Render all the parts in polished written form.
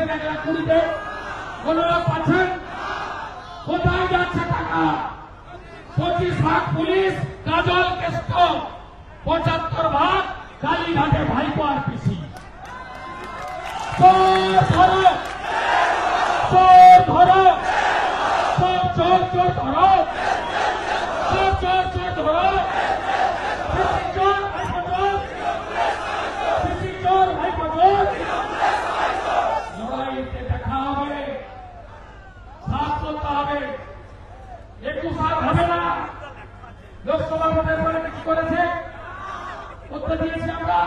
দিচ্ছেন 1,20,000 কোন লোক পাচ্ছেন? কোথায় যাচ্ছে টাকা? 25 ভাগ পুলিশ কাজল কেষ্ট, 75 ভাগ কালীঘাটে ভাইপো আর পিসি। চোর ধরো, চোর ধরো, চোর চোর চোর ধরো, চোর চোর চোর ধরো, চোর ভাইপো চোর, পিসি চোর ভাইপো চোর। লড়াইতে দেখা হবে, সাথ করতে হবে, 21 আর হবে না। লোকসভা ভোটের পরে কি করেছে? করতে দিয়েছি আমরা,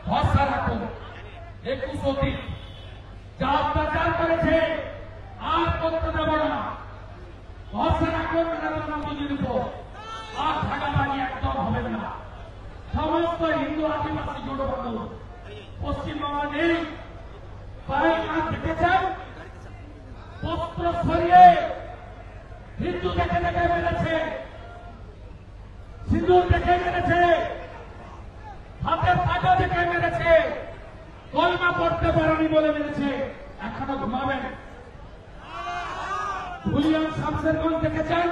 ভরসা রাখুন। 21 অতীত যা অত্যাচার করেছে আর করতে দেব না, ভরসা রাখুন নরেন্দ্র মোদীর উপর। আর ভাগাভাগি একদম হবে না। সমস্ত হিন্দু আদিবাসী জনগণ পশ্চিমবঙ্গ নেই, পায়খানা দেখেছেন, বস্ত্র সরিয়ে হিন্দু দেখে দেখে মেরেছে, সিঁদুর দেখে মেরেছে, হাতের টাকা দেখে মেরেছে, কলমা পড়তে পারেনি বলে মেরেছে। এখনো ঘুমাবেন? ভুলিয়াম শামসেরগঞ্জ দেখেছেন,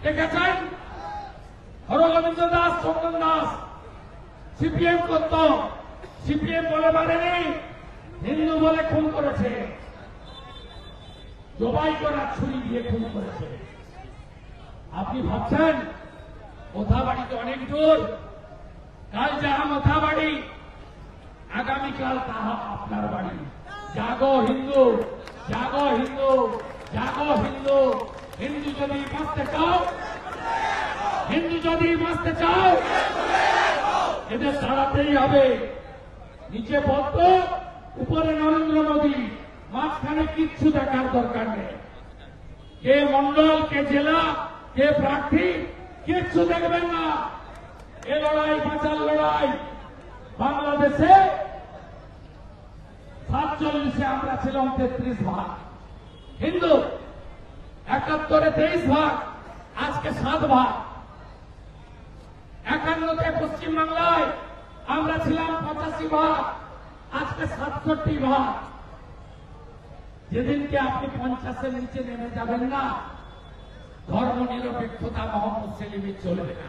দেখেছেন? হরগোবিন্দ দাস, চন্দন দাস সিপিএম করত, সিপিএম বলে মারেনি, হিন্দু বলে খুন করেছে, জবাই করা ছুরি দিয়ে খুন করেছে। আপনি ভাবছেন মোথাবাড়িতে অনেক দূর, কাল যাহা মোথাবাড়ি, আগামীকাল তাহা আপনার বাড়ি। জাগো হিন্দু, জাগো হিন্দু, জাগো হিন্দু। হিন্দু যদি বাঁচতে চাও, হিন্দু যদি বাঁচতে চাও, এদের দাঁড়াতেই হবে। নিচে বদ্ধ, উপরে নরেন্দ্র মোদী, মাঝখানে কিচ্ছু দেখার দরকার নেই। কে মন্ডল, কে জেলা, কে প্রার্থী, কিচ্ছু দেখবেন না। এ লড়াই বাঁচার লড়াই। বাংলাদেশে 47-এ আমরা ছিলাম 33 ভাগ হিন্দু, 71-এ 23 ভাগ, আজকে 7 ভাগ। 51-তে পশ্চিমবাংলায় আমরা ছিলাম 85 ভাগ, আজকে 67 ভাগ। যেদিনকে আপনি 50-এর নিচে নেমে যাবেন না, ধর্ম নিরপেক্ষতা মোহাম্মদ সেলিমের চলবে না,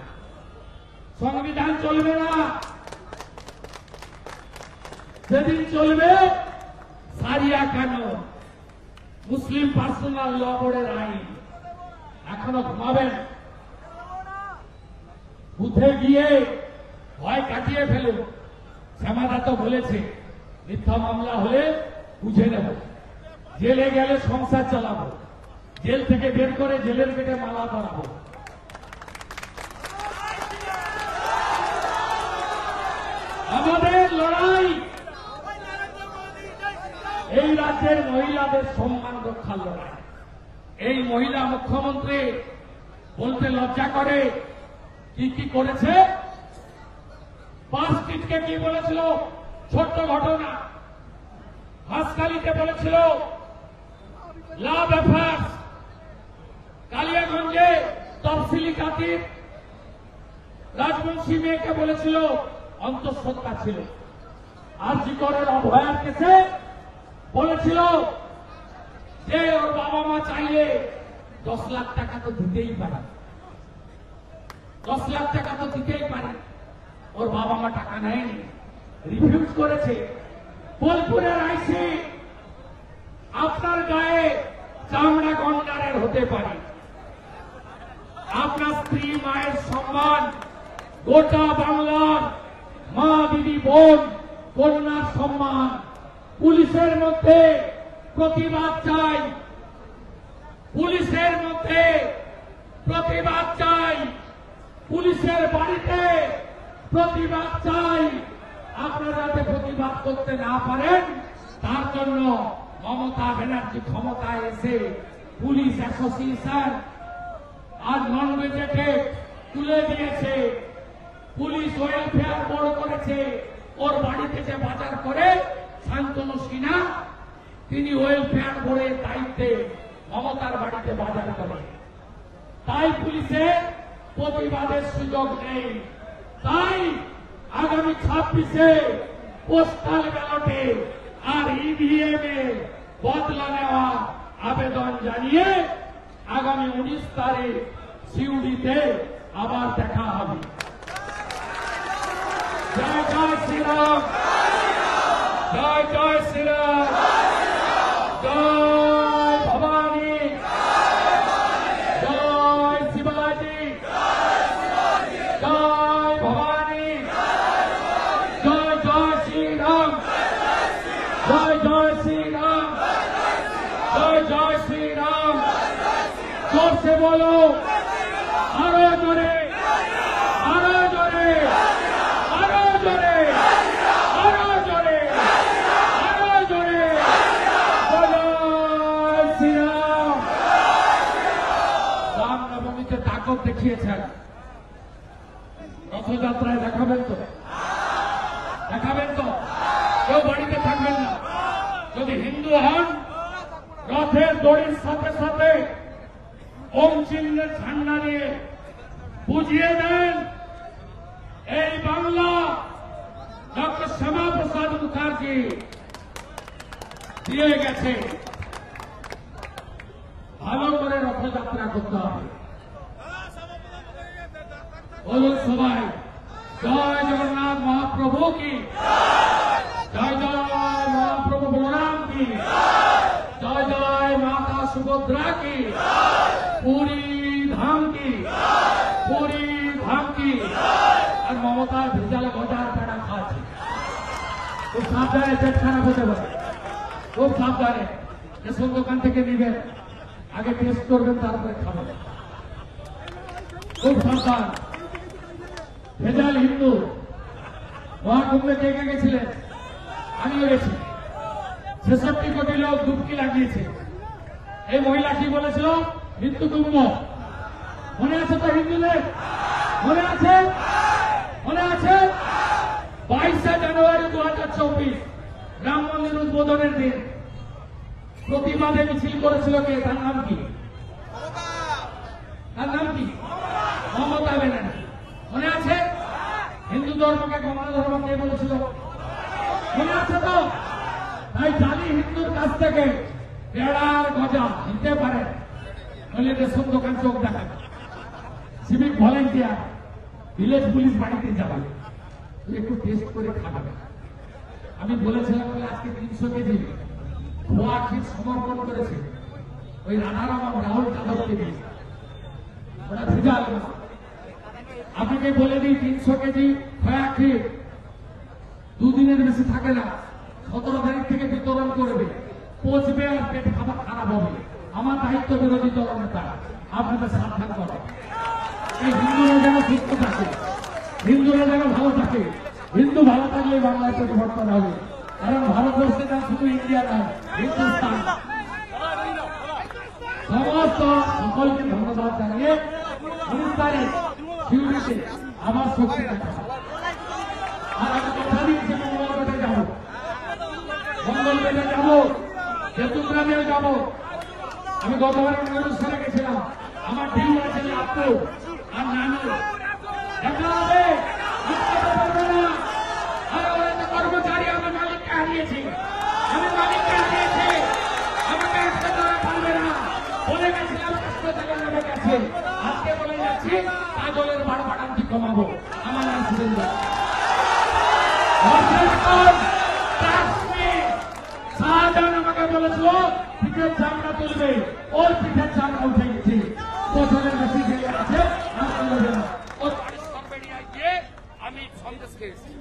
সংবিধান চলবে না। যেদিন চলবে সারিয়া কেন, মুসলিম পার্সোনাল ল বোর্ডের আইন। এখনো ঘুমাবেন? বুথে গিয়ে ভয় কাটিয়ে ফেলুন। শ্যামাদা তো বলেছে মিথ্যা মামলা হলে বুঝে নেব, জেলে গেলে সংসার চালাবো, জেল থেকে বের করে জেলের গেটে মালা পরাবো। আমাদের লড়াই এই রাজ্যের মহিলাদের সম্মান রক্ষার লড়াই। এই মহিলা মুখ্যমন্ত্রী বলতে লজ্জা করে কি কি করেছে। বাসটিটকে কি বলেছিল, ছোট্ট ঘটনা। হাসখালিতে বলেছিল লাভ অ্যাফেয়ার্স, কালিয়াগঞ্জে তফসিলি কাতির রাজবংশী মেয়েকে বলেছিল অন্তঃসত্ত্বা ছিল। আরজি করের অভয়ার কেসে বলেছিল যে ওর বাবা মা চাইলে 10 লাখ টাকা তো দিতেই পারে, 10 লাখ টাকা তো দিতেই পারে। ওর বাবা মা টাকা নেয়নি, রিফিউজ করেছে। বোলপুরের আইসি আপনার গায়ে চামড়া গন্ডারের হতে পারে, আপনার স্ত্রী মায়ের সম্মান, গোটা বাংলার মা দিদি বোন কন্যার সম্মান। পুলিশের মধ্যে প্রতিবাদ চাই, পুলিশের মধ্যে প্রতিবাদ চাই, পুলিশের বাড়িতে প্রতিবাদ চাই। আপনারা যাতে প্রতিবাদ করতে না পারেন তার জন্য মমতা ব্যানার্জি ক্ষমতায় এসে পুলিশ অ্যাসোসিয়েশন আর নন গেজেটেড তুলে দিয়েছে। পুলিশ ওয়েলফেয়ার বোর্ড করেছে। ওর বাড়ি থেকে বাজার করে শান্তনু সিনহা, তিনি ওয়েলফেয়ার বোর্ডের দায়িত্বে মমতার বাড়িতে বাজার করে। তাই পুলিশের প্রতিবাদের সুযোগ নেই। তাই আগামী 26-এ পোস্টাল ব্যালটে আর ইভিএম এ বদলা নেওয়ার আবেদন জানিয়ে আগামী 19 তারিখ সিউড়িতে আবার দেখা হবে। জয় জয় শ্রীরাম, জয় জয় শ্রীরাম, জয় ভবানী, জয় শিবাজি, জয় ভবানী, জয় জয় শ্রীরাম, জয় জয় শ্রীরাম, জয় জয় শ্রীরাম। जोर से बोलो, আরো জোরে, আরো জোরে, আরো জোরে, আরো জোরে, আরো জোরে, জয় শ্রীরাম। রামনবমীতে তাকত দেখিয়েছেন, রথযাত্রায় দেখাবেন তো? দেখাবেন তো? কেউ বাড়িতে থাকবেন না। যদি হিন্দু হন, রথের দড়ির সাথে সাথে ওম চিহ্নের ঝান্ডা নিয়ে বুঝিয়ে দেন এই বাংলা ডক্টর শ্যামাপ্রসাদ মুখার্জি দিয়ে গেছে। ভালো করে রথযাত্রা করতে হবে। বলুন সবাই, জয় জগন্নাথ মহাপ্রভু কি, জয় জয় মহাপ্রভু বলরাম কি, জয় জয় মাতা সুভদ্রা কি, পুরী ধাম কি, পুরী ধাম কি। আর মমতা ভেজাল গজার পেড়া খাচ্ছে। খুব সাবধানে, পেট খারাপ হতে পারে, খুব সাবধানে। রেশন দোকান থেকে নিবেন, আগে টেস্ট করবেন, তারপরে খাবেন। খুব সাবধান। ভেজাল হিন্দু মহাকুম্ভে কে কে গেছিলেন? আমিও গেছি। 66 কোটি লোক ডুবকি লাগিয়েছে। এই মহিলা কি বলেছিল? হিন্দু কুম্ভ। মনে আছে তো হিন্দুদের? মনে আছে? মনে আছে? 22 জানুয়ারি 2024 রাম মন্দির উদ্বোধনের দিন প্রতিবাদে মিছিল করেছিল কে? তার নাম কি? তার নাম কি? মমতা ব্যানার্জি। মনে আছে? হিন্দু ধর্মকে গণ ধর্ম কে বলেছিল? মনে আছে তো? তাই জালি হিন্দুর কাছ থেকে পেড়ার গজা নিতে পারে, নইলে রেশন দোকান চোখ দেখাবে। সিভিক ভলেন্টিয়ার, ভিলেজ পুলিশ বাড়িতে যাবে, একটু টেস্ট করে খাবে। আমি বলেছিলাম আজকে 300 কেজি খোয়া ক্ষীর সমর্পণ করেছে ওই রাধারাম রাহুল যাদবকে দিয়ে। ওটা ভেজাল না। আপনাকে বলে দিই, 300 কেজি খোয়া ক্ষীর 2 দিনের বেশি থাকে না। 17 তারিখ থেকে বিতরণ করবে, পচবে আর পেট খারাপ হবে। আমার দায়িত্ব বিরোধী দলনেতা, আপনাদের সাবধান করা। এই হিন্দুরা যেন সুস্থ থাকে, হিন্দুরা যেন ভালো থাকে। হিন্দু ভালো থাকলে বাংলায় পরিবর্তন হবে। কারণ ভারতবর্ষে না, শুধু ইন্ডিয়া নয়, হিন্দুস্তান। সমস্ত সকলকে ধন্যবাদ জানিয়ে 19 তারিখ সিউড়িতে আমার শক্তি দেখা। আর আমি কথা দিয়েছি মঙ্গলবেটে যাব, মঙ্গলবেটে যাব, চট্টগ্রামেও যাব। আমি গতবার অনুষ্ঠানে গেছিলাম, আমার ঢিল আছে আপু আর নানু দেখা হবে। কর্মচারী আমার মালিককে হারিয়েছি, আমি মালিককে হারিয়েছি, আমাকে আজকে তারা পারবে না। বলে গেছিলাম হাসপাতালে নেমে গেছে, আজকে বলে যাচ্ছি কাজলের বাড়বাড়ান্তি কমাবো। আমার নাম সুরেন্দ্র। শাহজাহান আমাকে বলেছিল পিঠের চামড়া তুলবে, ওর পিঠের চামড়া উঠে গেছে। বছরের বেশি জেলে আছে, ওর বাড়ির সরবেড়িয়ায় গিয়ে আমি সন্দেশ খেয়েছি।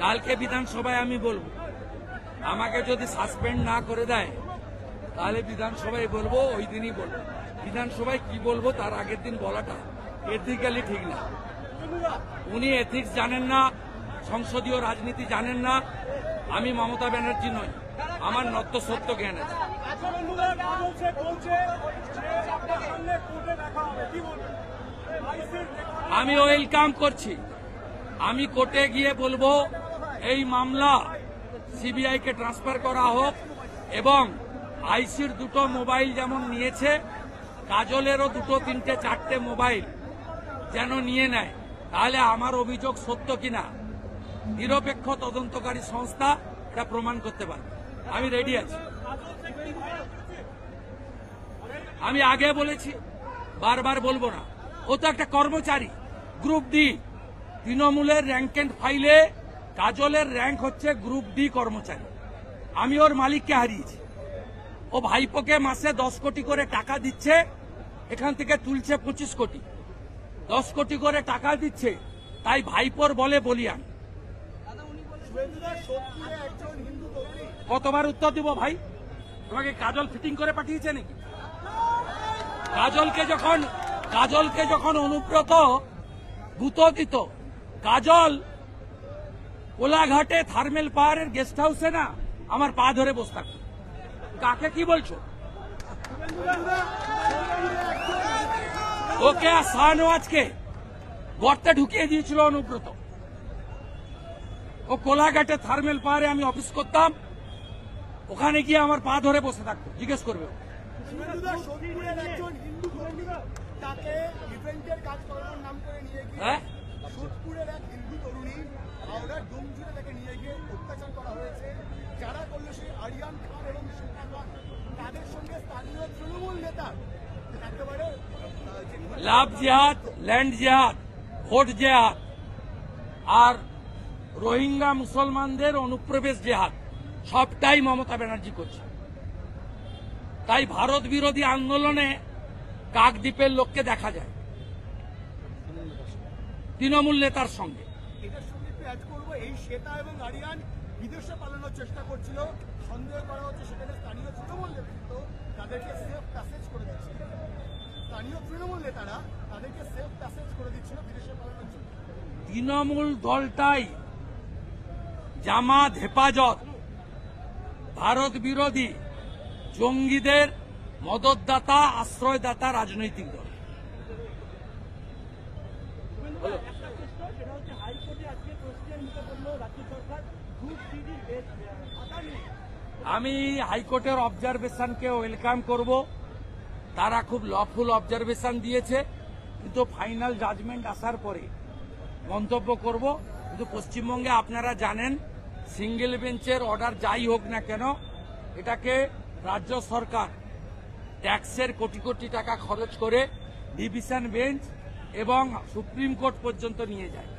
কালকে বিধানসভায় আমি বলবো, আমাকে যদি সাসপেন্ড না করে দেয় তাহলে বিধানসভায় বলবো, ওই দিনই বলবো। বিধানসভায় কি বলবো তার আগের দিন বলাটা এথিক্যালি ঠিক না। উনি এথিক্স জানেন না, সংসদীয় রাজনীতি জানেন না। আমি মমতা ব্যানার্জি নই, আমার নত্য সত্য জ্ঞান আছে। আমি ওয়েলকাম করছি। আমি কোর্টে গিয়ে বলবো এই মামলা সিবিআই কে ট্রান্সফার করা হোক, এবং আইসির দুটো মোবাইল যেমন নিয়েছে, কাজলেরও দুটো তিনটে চারটে মোবাইল যেন নিয়ে নেয়, তাহলে আমার অভিযোগ সত্য কিনা নিরপেক্ষ তদন্তকারী সংস্থা এটা প্রমাণ করতে পারবে। আমি রেডি আছি। আমি আগে বলেছি, বারবার বলবো না, ও তো একটা কর্মচারী, গ্রুপ ডি। তৃণমূলের র্যাঙ্ক এন্ড ফাইলে কাজলের র্যাঙ্ক হচ্ছে গ্রুপ ডি কর্মচারী। আমি ওর মালিককে হারিয়েছি। ও ভাইপোকে মাসে 10 কোটি করে টাকা দিচ্ছে, এখান থেকে তুলছে 25 কোটি। 10 কোটি করে টাকা দিচ্ছে, তাই ভাইপোর বলে বলিয়ান। কতবার উত্তর দিব ভাই? তোমাকে কাজল ফিটিং করে পাঠিয়েছে নাকি? কাজলকে যখন অনুব্রত গুঁতো দিত, কাজল কোলাঘাটে থার্মেল পাহাড়ের গেস্ট হাউসে না আমার পা ধরে বসে থাকত। কাকে কি বলছো? ওকে আর শাহনওয়াজকে গর্তে ঢুকিয়ে দিয়েছিল অনুব্রত। ও কোলাঘাটে থার্মেল পাহাড়ে আমি অফিস করতাম, ওখানে গিয়ে আমার পা ধরে বসে থাকতো। জিজ্ঞেস করবে। হ্যাঁ, সোদপুরের এক হিন্দু তরুণী হাওড়ার ডোমজুড়ে তাকে নিয়ে গিয়ে অত্যাচার করা হয়েছে। যারা করলো সেই আরিয়ান খান এবং শিল্পা খান, তাদের সঙ্গে স্থানীয় তৃণমূল নেতা একেবারে লাভ জিহাদ, ল্যান্ড জিহাদ, ভোট জিহাদ আর রোহিঙ্গা মুসলমানদের অনুপ্রবেশ জিহাদ সবটাই মমতা ব্যানার্জি করছে। তাই ভারত বিরোধী আন্দোলনে কাকদ্বীপের লোককে দেখা যায় তৃণমূল নেতার সঙ্গে। এটার সঙ্গে একটু অ্যাড করবো, এই শ্বেতা এবং আরিয়ান বিদেশে পালানোর চেষ্টা করছিল। সন্দেহ করা হচ্ছে সেখানে স্থানীয় তৃণমূল নেতৃত্ব তাদেরকে সেফ প্যাসেজ করে দিচ্ছিল। স্থানীয় তৃণমূল নেতারা তাদেরকে সেফ প্যাসেজ করে দিচ্ছিল বিদেশে পালানোর জন্য। তৃণমূল দলটাই জামাত, হেফাজত, ভারত বিরোধী জঙ্গিদের মদতদাতা, আশ্রয়দাতা রাজনৈতিক দল। আমি হাইকোর্টের অবজারভেশনকে ওয়েলকাম করব। তারা খুব লফুল অবজারভেশন দিয়েছে, কিন্তু ফাইনাল জাজমেন্ট আসার পরে মন্তব্য করব। কিন্তু পশ্চিমবঙ্গে আপনারা জানেন, সিঙ্গেল বেঞ্চের অর্ডার যাই হোক না কেন, এটাকে রাজ্য সরকার ট্যাক্সের কোটি কোটি টাকা খরচ করে ডিভিশন বেঞ্চ এবং সুপ্রিম কোর্ট পর্যন্ত নিয়ে যায়।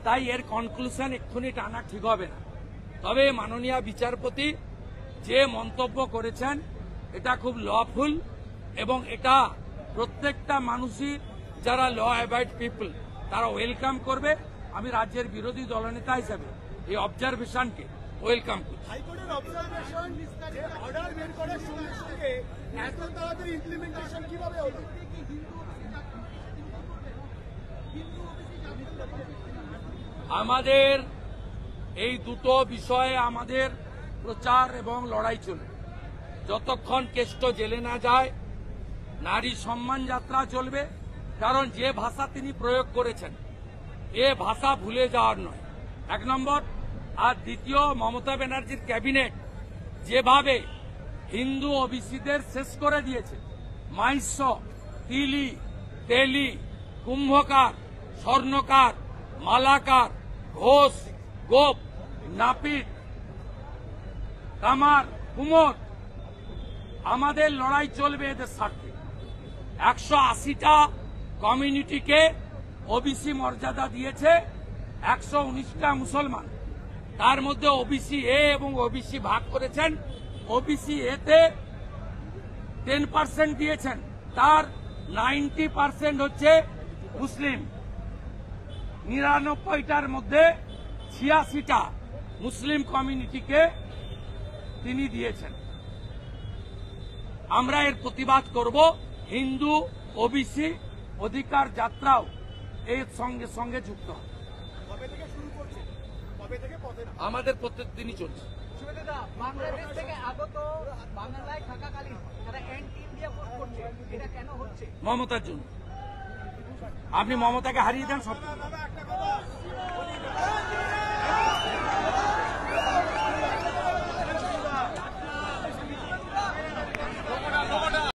তাই এর কনক্লুশন এক্ষুনি টানা ঠিক হবে না। তবে মাননীয় বিচারপতি যে মন্তব্য করেছেন এটা খুব লফুল, এবং এটা প্রত্যেকটা মানুষই যারা ল অ্যাবাইড পিপল তারা ওয়েলকাম করবে। আমি রাজ্যের বিরোধী দলনেতা হিসেবে এই অবজারভেশনকে ওয়েলকাম করি। হাইকোর্টের অবজারভেশন অর্ডার বের করার সঙ্গে সঙ্গে এত তাড়াতাড়ি ইমপ্লিমেন্টেশন কিভাবে হলো? আমাদের এই দুটো বিষয়ে আমাদের প্রচার এবং লড়াই চলবে। যতক্ষণ কেষ্ট জেলে না যায়, নারী সম্মান যাত্রা চলবে। কারণ যে ভাষা তিনি প্রয়োগ করেছেন এ ভাষা ভুলে যাওয়ার নয়, 1 নম্বর। আর দ্বিতীয়, মমতা ব্যানার্জির ক্যাবিনেট যেভাবে হিন্দু ওবিসিদের শেষ করে দিয়েছে, মাইস্য, তিলি, তেলি, কুম্ভকার, স্বর্ণকার, মালাকার, ঘোষ, গোপ, নাপিত, কামার, কুমোর, আমাদের লড়াই চলবে এদের স্বার্থে। 180টা কমিউনিটিকে ওবিসি মর্যাদা দিয়েছে, 119টা মুসলমান, তার মধ্যে ওবিসি এ এবং ওবিসি ভাগ করেছেন। ওবিসি এতে 10% দিয়েছেন, তার 90% হচ্ছে মুসলিম। 99টার মধ্যে 86টা মুসলিম কমিউনিটিকে তিনি দিয়েছেন। আমরা এর প্রতিবাদ করব। হিন্দু ওবিসি অধিকার যাত্রাও এর সঙ্গে সঙ্গে যুক্ত হবে। কবে থেকে শুরু করছে? কবে থেকে পথে নামা? আমাদের প্রত্যেক দিনই চলছে। বাংলাদেশ থেকে আগত বাংলায় থাকাকালীন তারা অ্যান্টি ইন্ডিয়া ভোট করছে, এটা কেন হচ্ছে? মমতার জন্য। আপনি মমতাকে হারিয়ে দেন সব।